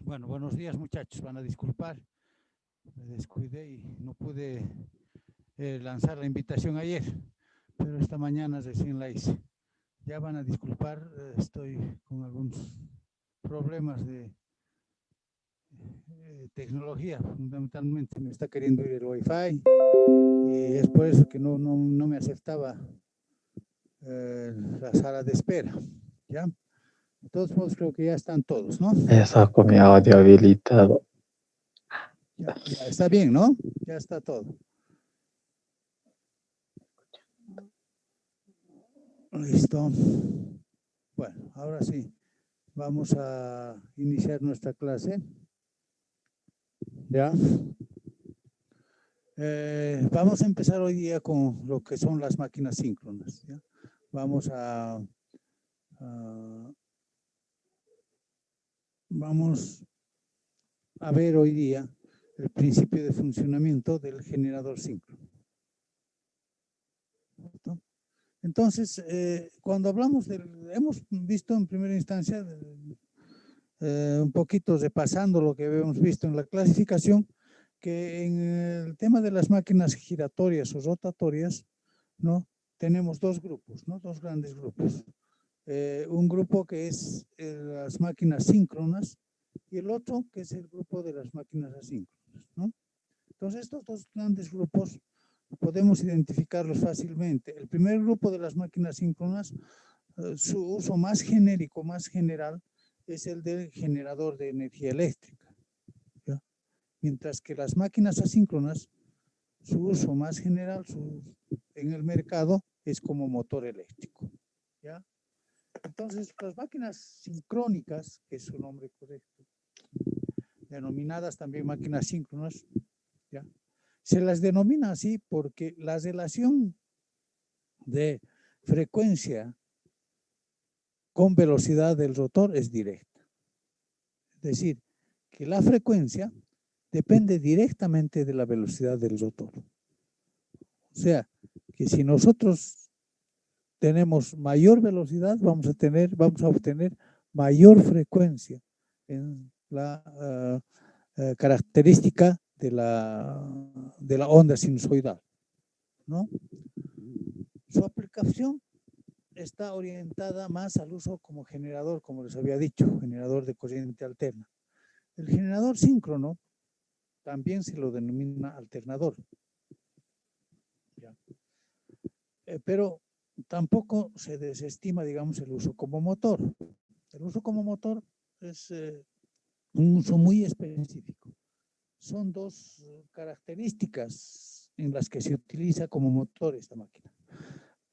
Bueno, buenos días muchachos, van a disculpar, me descuidé y no pude lanzar la invitación ayer, pero esta mañana recién la hice. Ya van a disculpar, estoy con algunos problemas de tecnología, fundamentalmente me está queriendo ir el Wi-Fi y es por eso que no me aceptaba la sala de espera, ¿ya? De todos modos creo que ya están todos, ¿no? Está con mi audio habilitado. Ya está bien, ¿no? Ya está todo. Listo. Bueno, ahora sí, vamos a iniciar nuestra clase. ¿Ya? Vamos a empezar hoy día con lo que son las máquinas síncronas. ¿Ya? Vamos a ver hoy día el principio de funcionamiento del generador síncrono. ¿Cierto? Entonces, cuando hablamos hemos visto en primera instancia, un poquito repasando lo que habíamos visto en la clasificación, que en el tema de las máquinas giratorias o rotatorias, ¿no? Tenemos dos grupos, ¿no? Dos grandes grupos. Un grupo que es las máquinas síncronas y el otro que es el grupo de las máquinas asíncronas, ¿no? Entonces, estos dos grandes grupos podemos identificarlos fácilmente. El primer grupo de las máquinas síncronas, su uso más genérico, más general, es el del generador de energía eléctrica. ¿Ya? Mientras que las máquinas asíncronas, su uso más general en el mercado es como motor eléctrico. ¿Ya? Entonces, las máquinas sincrónicas, que es su nombre correcto, denominadas también máquinas síncronas, ¿ya? Se las denomina así porque la relación de frecuencia con velocidad del rotor es directa. Es decir, que la frecuencia depende directamente de la velocidad del rotor. O sea, que si nosotros tenemos mayor velocidad, vamos a obtener mayor frecuencia en la característica de la onda sinusoidal, ¿no? Su aplicación está orientada más al uso como generador, como les había dicho, generador de corriente alterna. El generador síncrono también se lo denomina alternador. ¿Ya? Pero tampoco se desestima, digamos, el uso como motor. El uso como motor es un uso muy específico. Son dos características en las que se utiliza como motor esta máquina.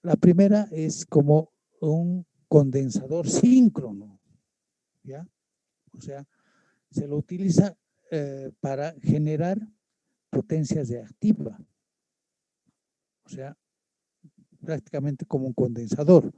La primera es como un condensador síncrono, ¿ya? O sea, se lo utiliza para generar potencias reactivas. O sea, prácticamente como un condensador.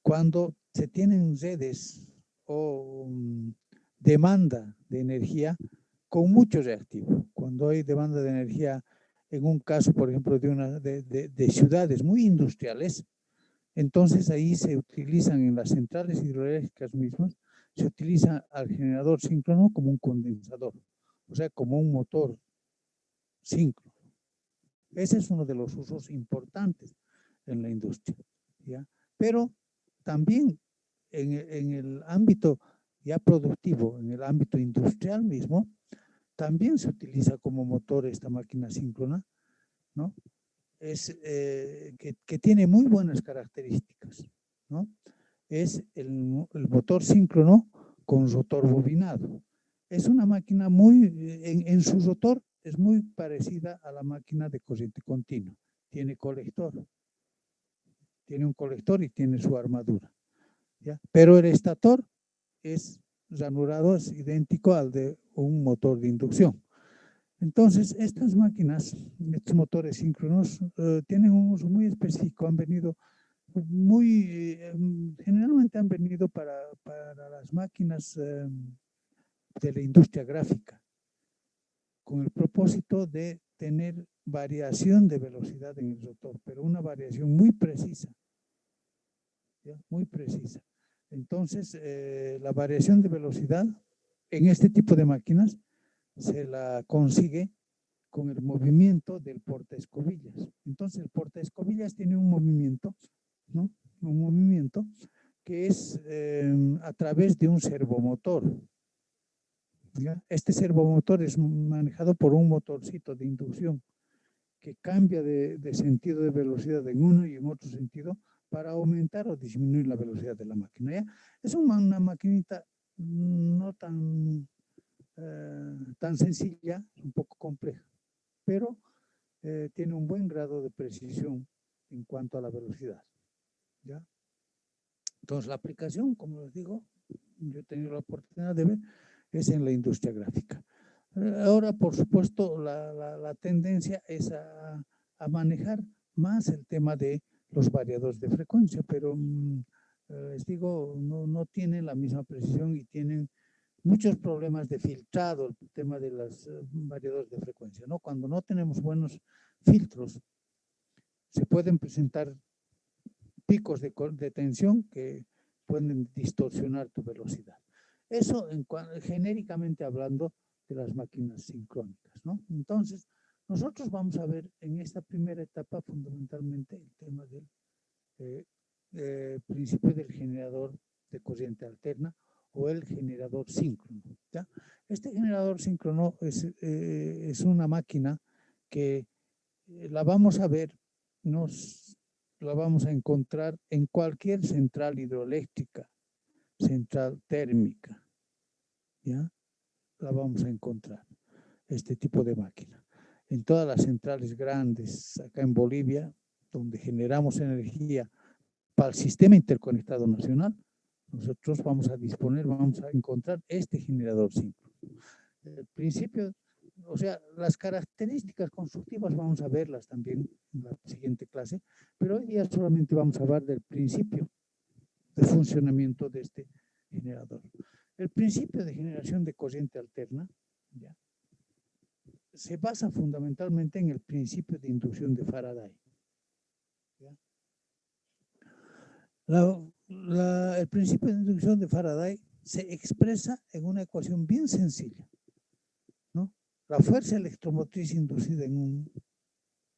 Cuando se tienen redes o demanda de energía con mucho reactivo, cuando hay demanda de energía, en un caso, por ejemplo, de ciudades muy industriales, entonces ahí se utilizan en las centrales hidroeléctricas mismas, se utiliza al generador síncrono como un condensador, o sea, como un motor síncrono. Ese es uno de los usos importantes en la industria, ¿ya? Pero también en el ámbito ya productivo, en el ámbito industrial mismo, también se utiliza como motor esta máquina síncrona, ¿no? Que tiene muy buenas características, ¿no? Es el motor síncrono con rotor bobinado. Es una máquina en su rotor es muy parecida a la máquina de corriente continua. Tiene colector. Tiene un colector y tiene su armadura. ¿Ya? Pero el estator es ranurado, es idéntico al de un motor de inducción. Entonces, estas máquinas, estos motores síncronos, tienen un uso muy específico, han venido generalmente han venido para las máquinas de la industria gráfica, con el propósito de tener variación de velocidad en el rotor, pero una variación muy precisa, ¿ya? Muy precisa. Entonces, la variación de velocidad en este tipo de máquinas se la consigue con el movimiento del portaescobillas. Entonces, el portaescobillas tiene un movimiento, ¿no? Un movimiento que es a través de un servomotor. ¿Ya? Este servomotor es manejado por un motorcito de inducción que cambia de sentido de velocidad en uno y en otro sentido para aumentar o disminuir la velocidad de la máquina. ¿Ya? Es una maquinita no tan sencilla, un poco compleja, pero tiene un buen grado de precisión en cuanto a la velocidad. ¿Ya? Entonces, la aplicación, como les digo, yo he tenido la oportunidad de ver, es en la industria gráfica. Ahora, por supuesto, la tendencia es a manejar más el tema de los variadores de frecuencia, pero les digo, no tienen la misma precisión y tienen muchos problemas de filtrado, el tema de los variadores de frecuencia, ¿no? Cuando no tenemos buenos filtros, se pueden presentar picos de tensión que pueden distorsionar tu velocidad. Eso, genéricamente hablando, de las máquinas sincrónicas, ¿no? Entonces, nosotros vamos a ver en esta primera etapa fundamentalmente el tema del principio del generador de corriente alterna o el generador síncrono. ¿Ya? Este generador síncrono es una máquina que la vamos a ver, la vamos a encontrar en cualquier central hidroeléctrica, central térmica, ¿ya? La vamos a encontrar, este tipo de máquina. En todas las centrales grandes, acá en Bolivia, donde generamos energía para el sistema interconectado nacional, nosotros vamos a encontrar este generador síncrono. El principio, o sea, las características constructivas vamos a verlas también en la siguiente clase, pero hoy día solamente vamos a hablar del principio de funcionamiento de este generador. El principio de generación de corriente alterna, ¿ya?, se basa fundamentalmente en el principio de inducción de Faraday. ¿Ya? El principio de inducción de Faraday se expresa en una ecuación bien sencilla, ¿no? La fuerza electromotriz inducida en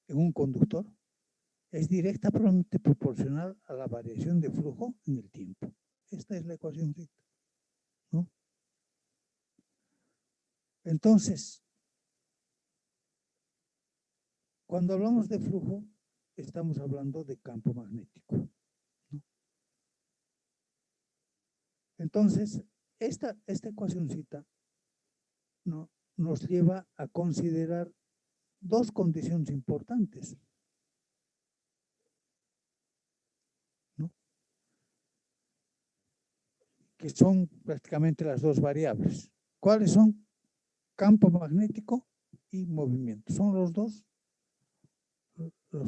un conductor es directamente proporcional a la variación de flujo en el tiempo. Esta es la ecuación, ¿no? Entonces, cuando hablamos de flujo, estamos hablando de campo magnético, ¿no? Entonces, esta ecuacióncita, ¿no?, nos lleva a considerar dos condiciones importantes, ¿no?, que son prácticamente las dos variables. ¿Cuáles son? Campo magnético y movimiento. Son los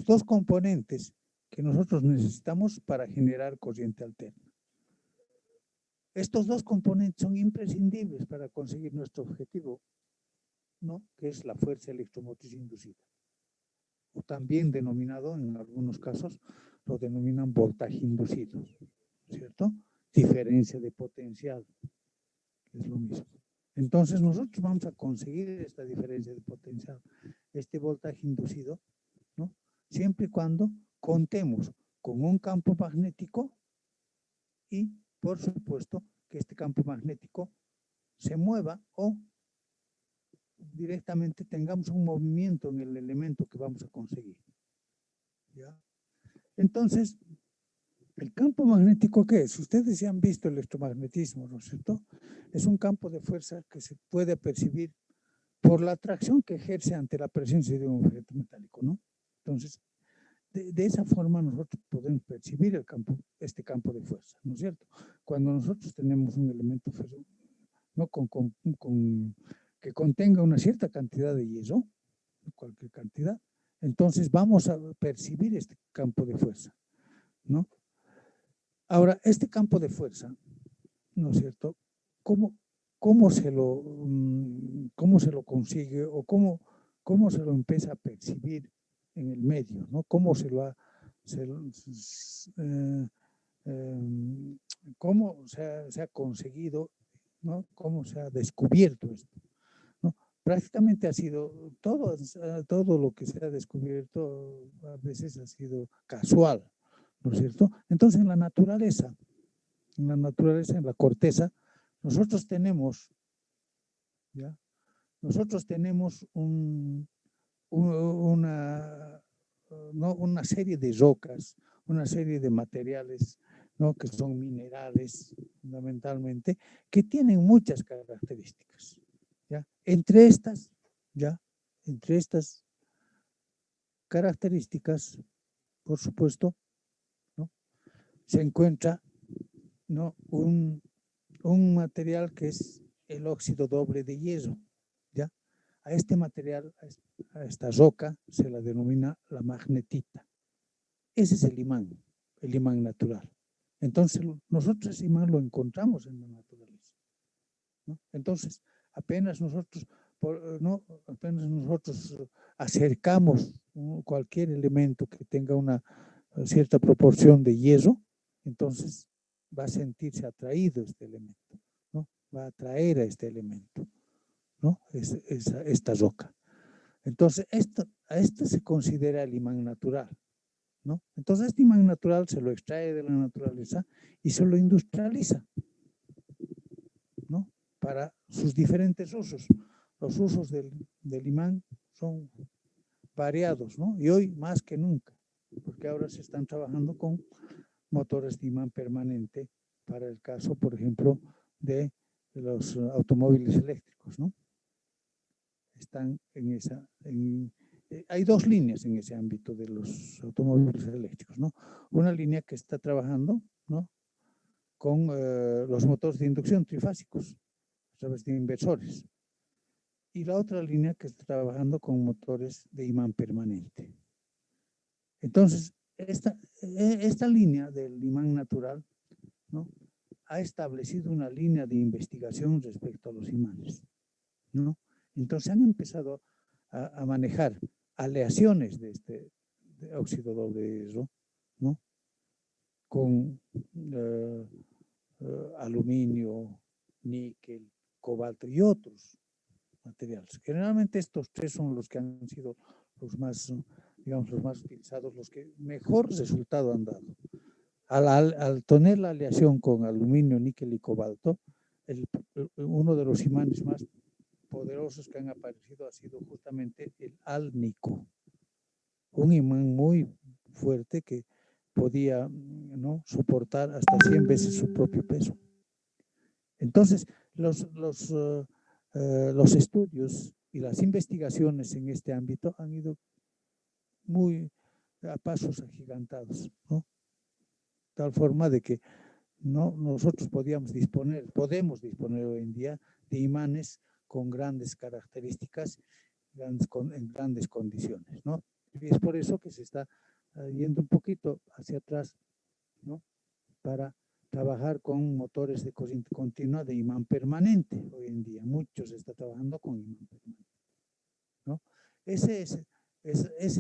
dos componentes que nosotros necesitamos para generar corriente alterna. Estos dos componentes son imprescindibles para conseguir nuestro objetivo, ¿no?, que es la fuerza electromotriz inducida, o también denominado, en algunos casos, lo denominan voltaje inducido, ¿cierto? Diferencia de potencial, que es lo mismo. Entonces, nosotros vamos a conseguir esta diferencia de potencial, este voltaje inducido, ¿no?, siempre y cuando contemos con un campo magnético y, por supuesto, que este campo magnético se mueva o directamente tengamos un movimiento en el elemento que vamos a conseguir. ¿Ya? Entonces, ¿el campo magnético qué es? Ustedes ya han visto el electromagnetismo, ¿no es cierto? Es un campo de fuerza que se puede percibir por la atracción que ejerce ante la presencia de un objeto metálico, ¿no? Entonces, de esa forma nosotros podemos percibir este campo de fuerza, ¿no es cierto? Cuando nosotros tenemos un elemento ferro, ¿no?, que contenga una cierta cantidad de hierro, cualquier cantidad, entonces vamos a percibir este campo de fuerza, ¿no? Ahora, este campo de fuerza, ¿no es cierto?, ¿cómo se lo consigue o cómo se lo empieza a percibir en el medio, ¿no? ¿Cómo cómo se ha conseguido ¿no? Cómo se ha descubierto esto, ¿no? Prácticamente ha sido todo lo que se ha descubierto a veces ha sido casual, ¿no es cierto? Entonces en la naturaleza, en la corteza, nosotros tenemos, ¿ya? Nosotros tenemos una, ¿no? Una serie de rocas, una serie de materiales, ¿no? Que son minerales fundamentalmente, que tienen muchas características, ¿ya? Entre estas características, por supuesto, ¿no? Se encuentra, ¿no? un material que es el óxido doble de hierro, ¿ya? A este material, a esta roca, se la denomina la magnetita. Ese es el imán natural. Entonces, nosotros ese imán lo encontramos en la naturaleza, ¿no? Entonces, apenas nosotros acercamos, ¿no? Cualquier elemento que tenga una cierta proporción de hierro, entonces va a sentirse atraído este elemento, ¿no? Va a atraer a este elemento, ¿no? Esta roca. Entonces, a esto se considera el imán natural, ¿no? Entonces, este imán natural se lo extrae de la naturaleza y se lo industrializa, ¿no? Para sus diferentes usos. Los usos del imán son variados, ¿no? Y hoy más que nunca, porque ahora se están trabajando con motores de imán permanente para el caso, por ejemplo, de los automóviles eléctricos, ¿no? Están hay dos líneas en ese ámbito de los automóviles eléctricos, ¿no? Una línea que está trabajando, ¿no? Con los motores de inducción trifásicos a través de inversores. Y la otra línea que está trabajando con motores de imán permanente. Entonces, esta línea del imán natural, ¿no? Ha establecido una línea de investigación respecto a los imanes, ¿no? Entonces han empezado a manejar aleaciones de este óxido doble de hierro, ¿no? Con aluminio, níquel, cobalto y otros materiales. Generalmente estos tres son los que han sido los más, digamos, los más utilizados, los que mejor resultado han dado. Al tener la aleación con aluminio, níquel y cobalto, uno de los imanes más poderosos que han aparecido ha sido justamente el álnico, un imán muy fuerte que podía, ¿no? Soportar hasta 100 veces su propio peso. Entonces, los estudios y las investigaciones en este ámbito han ido muy a pasos agigantados, ¿no? Tal forma de que nosotros podemos disponer hoy en día de imanes con grandes características, en grandes condiciones, ¿no? Y es por eso que se está yendo un poquito hacia atrás, ¿no? Para trabajar con motores de corriente continua de imán permanente hoy en día. Muchos están trabajando con imán permanente, ¿no? Ese es